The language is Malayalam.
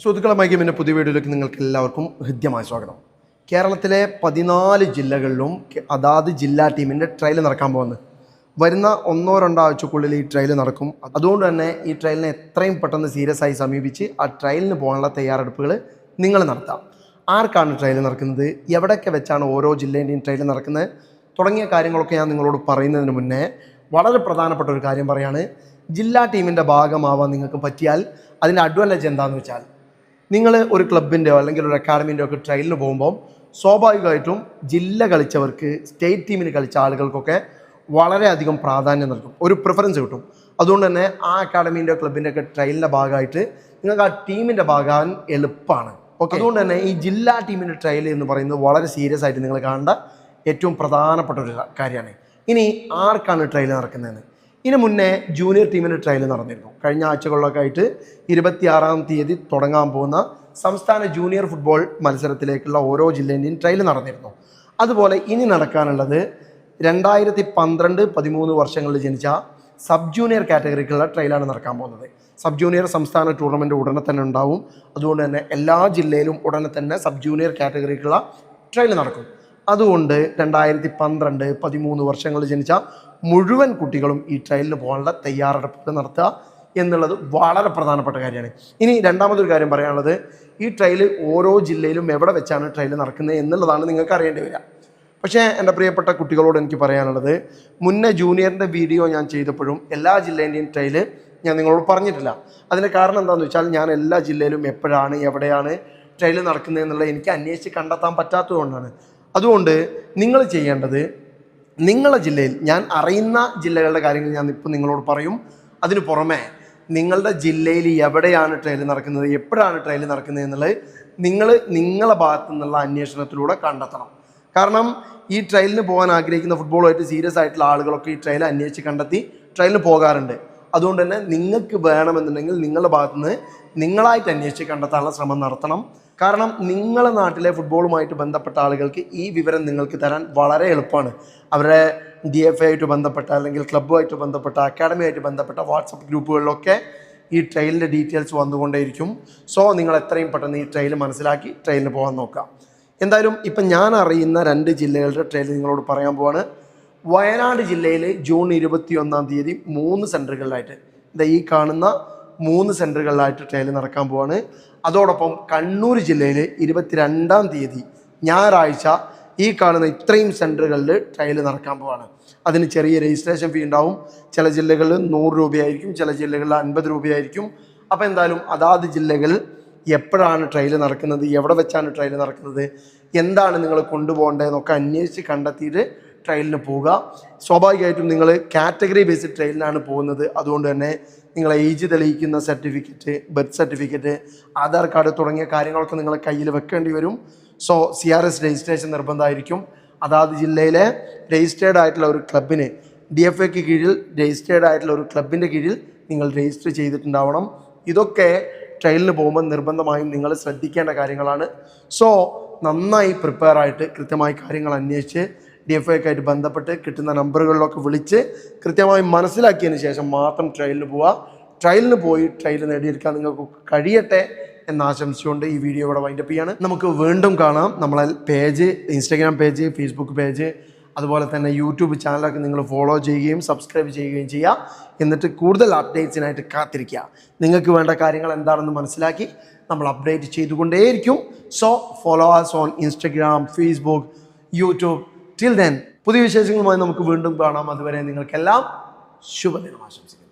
സുഹൃത്തുക്കളെ മൈക്കിൻ്റെ പുതിയ വീഡിയോയിലേക്ക് നിങ്ങൾക്ക് എല്ലാവർക്കും ഹൃദ്യമായ സ്വാഗതം. കേരളത്തിലെ 14 ജില്ലകളിലും അതാത് ജില്ലാ ടീമിൻ്റെ ട്രയൽ നടക്കാൻ പോകുന്നത് വരുന്ന 1-2 ആഴ്ചക്കുള്ളിൽ ഈ ട്രയൽ നടക്കും. അതുകൊണ്ട് തന്നെ ഈ ട്രയലിനെ എത്രയും പെട്ടെന്ന് സീരിയസ് ആയി സമീപിച്ച് ആ ട്രയലിന് പോകാനുള്ള തയ്യാറെടുപ്പുകൾ നിങ്ങൾ നടത്താം. ആർക്കാണ് ട്രയൽ നടക്കുന്നത്, എവിടെയൊക്കെ വെച്ചാണ് ഓരോ ജില്ലേൻ്റെയും ട്രയൽ നടക്കുന്നത് തുടങ്ങിയ കാര്യങ്ങളൊക്കെ ഞാൻ നിങ്ങളോട് പറയുന്നതിന് മുന്നേ വളരെ പ്രധാനപ്പെട്ട ഒരു കാര്യം പറയാണ്. ജില്ലാ ടീമിൻ്റെ ഭാഗമാവാൻ നിങ്ങൾക്ക് പറ്റിയാൽ അതിൻ്റെ അഡ്വാൻറ്റേജ് എന്താണെന്ന് വെച്ചാൽ, നിങ്ങൾ ഒരു ക്ലബിൻ്റെയോ അല്ലെങ്കിൽ ഒരു അക്കാഡമിൻ്റെയോ ഒക്കെ ട്രയലിന് പോകുമ്പോൾ സ്വാഭാവികമായിട്ടും ജില്ല കളിച്ചവർക്ക് സ്റ്റേറ്റ് ടീമിന് കളിച്ച ആളുകൾക്കൊക്കെ വളരെയധികം പ്രാധാന്യം നൽകും, ഒരു പ്രിഫറൻസ് കിട്ടും. അതുകൊണ്ട് തന്നെ ആ അക്കാഡമീൻ്റെയോ ക്ലബിൻ്റെ ഒക്കെ ട്രയലിൻ്റെ ഭാഗമായിട്ട് നിങ്ങൾക്ക് ആ ടീമിൻ്റെ ഭാഗമാകാൻ എളുപ്പമാണ്. ഓക്കെ, അതുകൊണ്ട് തന്നെ ഈ ജില്ലാ ടീമിൻ്റെ ട്രയൽ എന്ന് പറയുന്നത് വളരെ സീരിയസ് ആയിട്ട് നിങ്ങൾ കാണേണ്ട ഏറ്റവും പ്രധാനപ്പെട്ട ഒരു കാര്യമാണ്. ഇനി ആർക്കാണ് ട്രയൽ നടക്കുന്നതെന്ന്, ഇതിന് മുന്നേ ജൂനിയർ ടീമിൻ്റെ ട്രയൽ നടന്നിരുന്നു. കഴിഞ്ഞ ആഴ്ചകളിലൊക്കെ ആയിട്ട് 26-ാം തീയതി തുടങ്ങാൻ പോകുന്ന സംസ്ഥാന ജൂനിയർ ഫുട്ബോൾ മത്സരത്തിലേക്കുള്ള ഓരോ ജില്ലേൻ്റെയും ട്രയൽ നടന്നിരുന്നു. അതുപോലെ ഇനി നടക്കാനുള്ളത് 2012-13 വർഷങ്ങളിൽ ജനിച്ച സബ് ജൂനിയർ കാറ്റഗറിക്കുള്ള ട്രയലാണ് നടക്കാൻ പോകുന്നത്. സബ് ജൂനിയർ സംസ്ഥാന ടൂർണമെൻറ്റ് ഉടനെ തന്നെ ഉണ്ടാവും. അതുകൊണ്ട് തന്നെ എല്ലാ ജില്ലയിലും ഉടനെ തന്നെ സബ് ജൂനിയർ കാറ്റഗറിക്കുള്ള ട്രയൽ നടക്കും. അതുകൊണ്ട് 2012-13 വർഷങ്ങളിൽ ജനിച്ച മുഴുവൻ കുട്ടികളും ഈ ട്രയലിന് പോകാനുള്ള തയ്യാറെടുപ്പ് നടത്തുക എന്നുള്ളത് വളരെ പ്രധാനപ്പെട്ട കാര്യമാണ്. ഇനി രണ്ടാമതൊരു കാര്യം പറയാനുള്ളത്, ഈ ട്രയൽ ഓരോ ജില്ലയിലും എവിടെ വെച്ചാണ് ട്രയൽ നടക്കുന്നത് എന്നുള്ളതാണ് നിങ്ങൾക്ക് അറിയേണ്ടി വരിക. പക്ഷേ എൻ്റെ പ്രിയപ്പെട്ട കുട്ടികളോട് എനിക്ക് പറയാനുള്ളത്, മുന്നേ ജൂനിയറിൻ്റെ വീഡിയോ ഞാൻ ചെയ്തപ്പോഴും എല്ലാ ജില്ലേൻ്റെയും ട്രയൽ ഞാൻ നിങ്ങളോട് പറഞ്ഞിട്ടില്ല. അതിൻ്റെ കാരണം എന്താണെന്ന് വെച്ചാൽ, ഞാൻ എല്ലാ ജില്ലയിലും എപ്പോഴാണ് എവിടെയാണ് ട്രയൽ നടക്കുന്നത് എന്നുള്ളത് എനിക്ക് അന്വേഷിച്ച് കണ്ടെത്താൻ പറ്റാത്തതുകൊണ്ടാണ്. അതുകൊണ്ട് നിങ്ങൾ ചെയ്യേണ്ടത്, നിങ്ങളുടെ ജില്ലയിൽ ഞാൻ അറിയുന്ന ജില്ലകളുടെ കാര്യങ്ങൾ ഞാൻ ഇപ്പോൾ നിങ്ങളോട് പറയും. അതിന് പുറമെ നിങ്ങളുടെ ജില്ലയിൽ എവിടെയാണ് ട്രയൽ നടക്കുന്നത്, എപ്പോഴാണ് ട്രയൽ നടക്കുന്നത് എന്നുള്ളത് നിങ്ങളുടെ ഭാഗത്തു നിന്നുള്ള അന്വേഷണത്തിലൂടെ കണ്ടെത്തണം. കാരണം ഈ ട്രയലിന് പോകാൻ ആഗ്രഹിക്കുന്ന ഫുട്ബോളുമായിട്ട് സീരിയസ് ആയിട്ടുള്ള ആളുകളൊക്കെ ഈ ട്രയൽ അന്വേഷിച്ച് കണ്ടെത്തി ട്രയലിന് പോകാറുണ്ട്. അതുകൊണ്ട് തന്നെ നിങ്ങൾക്ക് വേണമെന്നുണ്ടെങ്കിൽ നിങ്ങളുടെ ഭാഗത്തുനിന്ന് നിങ്ങളായിട്ട് അന്വേഷിച്ച് കണ്ടെത്താനുള്ള ശ്രമം നടത്തണം. കാരണം നിങ്ങളുടെ നാട്ടിലെ ഫുട്ബോളുമായിട്ട് ബന്ധപ്പെട്ട ആളുകൾക്ക് ഈ വിവരം നിങ്ങൾക്ക് തരാൻ വളരെ എളുപ്പമാണ്. അവരുടെ DFA ആയിട്ട് ബന്ധപ്പെട്ട അല്ലെങ്കിൽ ക്ലബ്ബുമായിട്ട് ബന്ധപ്പെട്ട അക്കാഡമിയായിട്ട് ബന്ധപ്പെട്ട വാട്സപ്പ് ഗ്രൂപ്പുകളിലൊക്കെ ഈ ട്രയലിൻ്റെ ഡീറ്റെയിൽസ് വന്നുകൊണ്ടേയിരിക്കും. സോ നിങ്ങൾ എത്രയും പെട്ടെന്ന് ഈ ട്രയൽ മനസ്സിലാക്കി ട്രയലിന് പോകാൻ നോക്കാം. എന്തായാലും ഇപ്പം ഞാൻ അറിയുന്ന 2 ജില്ലകളുടെ ട്രയൽ നിങ്ങളോട് പറയാൻ പോവാണ്. വയനാട് ജില്ലയിൽ ജൂൺ 21-ാം തീയതി 3 സെൻറ്ററുകളിലായിട്ട്, ഈ കാണുന്ന 3 സെൻറ്ററുകളിലായിട്ട് ട്രയൽ നടക്കാൻ പോവാണ്. അതോടൊപ്പം കണ്ണൂർ ജില്ലയിൽ 22-ാം തീയതി ഞായറാഴ്ച ഈ കാണുന്ന ഇത്രയും സെൻറ്ററുകളിൽ ട്രയൽ നടക്കാൻ പോവാണ്. അതിന് ചെറിയ രജിസ്ട്രേഷൻ ഫീ ഉണ്ടാവും. ചില ജില്ലകളിൽ 100 രൂപയായിരിക്കും, ചില ജില്ലകളിൽ 50 രൂപയായിരിക്കും. അപ്പോൾ എന്തായാലും അതാത് ജില്ലകളിൽ എപ്പോഴാണ് ട്രയൽ നടക്കുന്നത്, എവിടെ വെച്ചാണ് ട്രയൽ നടക്കുന്നത്, എന്താണ് നിങ്ങൾ കൊണ്ടുപോകേണ്ടതെന്നൊക്കെ അന്വേഷിച്ച് കണ്ടെത്തിയിട്ട് ട്രയലിന് പോവുക. സ്വാഭാവികമായിട്ടും നിങ്ങൾ കാറ്റഗറി ബേസ്ഡ് ട്രയലിനാണ് പോകുന്നത്. അതുകൊണ്ട് തന്നെ നിങ്ങളെ ഏജ് തെളിയിക്കുന്ന certificate, birth certificate, Aadhaar card തുടങ്ങിയ കാര്യങ്ങളൊക്കെ നിങ്ങൾ കയ്യിൽ വെക്കേണ്ടി വരും. സോ CRS രജിസ്ട്രേഷൻ നിർബന്ധമായിരിക്കും. അതാത് ജില്ലയിലെ രജിസ്റ്റേർഡ് ആയിട്ടുള്ള ഒരു ക്ലബിന്, DFAക്ക് കീഴിൽ രജിസ്റ്റേർഡ് ആയിട്ടുള്ള ഒരു ക്ലബിൻ്റെ കീഴിൽ നിങ്ങൾ രജിസ്റ്റർ ചെയ്തിട്ടുണ്ടാവണം. ഇതൊക്കെ ട്രയലിന് പോകുമ്പോൾ നിർബന്ധമായും നിങ്ങൾ ശ്രദ്ധിക്കേണ്ട കാര്യങ്ങളാണ്. സോ നന്നായി പ്രിപ്പയർ ആയിട്ട് കൃത്യമായി കാര്യങ്ങൾ അന്വേഷിച്ച് DFAക്കായിട്ട് ബന്ധപ്പെട്ട് കിട്ടുന്ന നമ്പറുകളിലൊക്കെ വിളിച്ച് കൃത്യമായി മനസ്സിലാക്കിയതിന് ശേഷം മാത്രം ട്രയലിന് പോവുക. ട്രയലിന് പോയി ട്രയൽ നേടിയെടുക്കാൻ നിങ്ങൾക്ക് കഴിയട്ടെ എന്നാശംസിച്ചുകൊണ്ട് ഈ വീഡിയോ ഇവിടെ വൈൻഡപ്പ് ചെയ്യാണ്. നമുക്ക് വീണ്ടും കാണാം. നമ്മളെ page, Instagram page, Facebook page, അതുപോലെ തന്നെ യൂട്യൂബ് ചാനലൊക്കെ നിങ്ങൾ ഫോളോ ചെയ്യുകയും സബ്സ്ക്രൈബ് ചെയ്യുകയും ചെയ്യുക. എന്നിട്ട് കൂടുതൽ അപ്ഡേറ്റ്സിനായിട്ട് കാത്തിരിക്കുക. നിങ്ങൾക്ക് വേണ്ട കാര്യങ്ങൾ എന്താണെന്ന് മനസ്സിലാക്കി നമ്മൾ അപ്ഡേറ്റ് ചെയ്തുകൊണ്ടേയിരിക്കും. So follow us on Instagram, Facebook, YouTube. Till then പുതിയ വിശേഷങ്ങളുമായി നമുക്ക് വീണ്ടും കാണാം. അതുവരെ നിങ്ങൾക്കെല്ലാം ശുഭദിനം ആശംസിക്കുന്നു.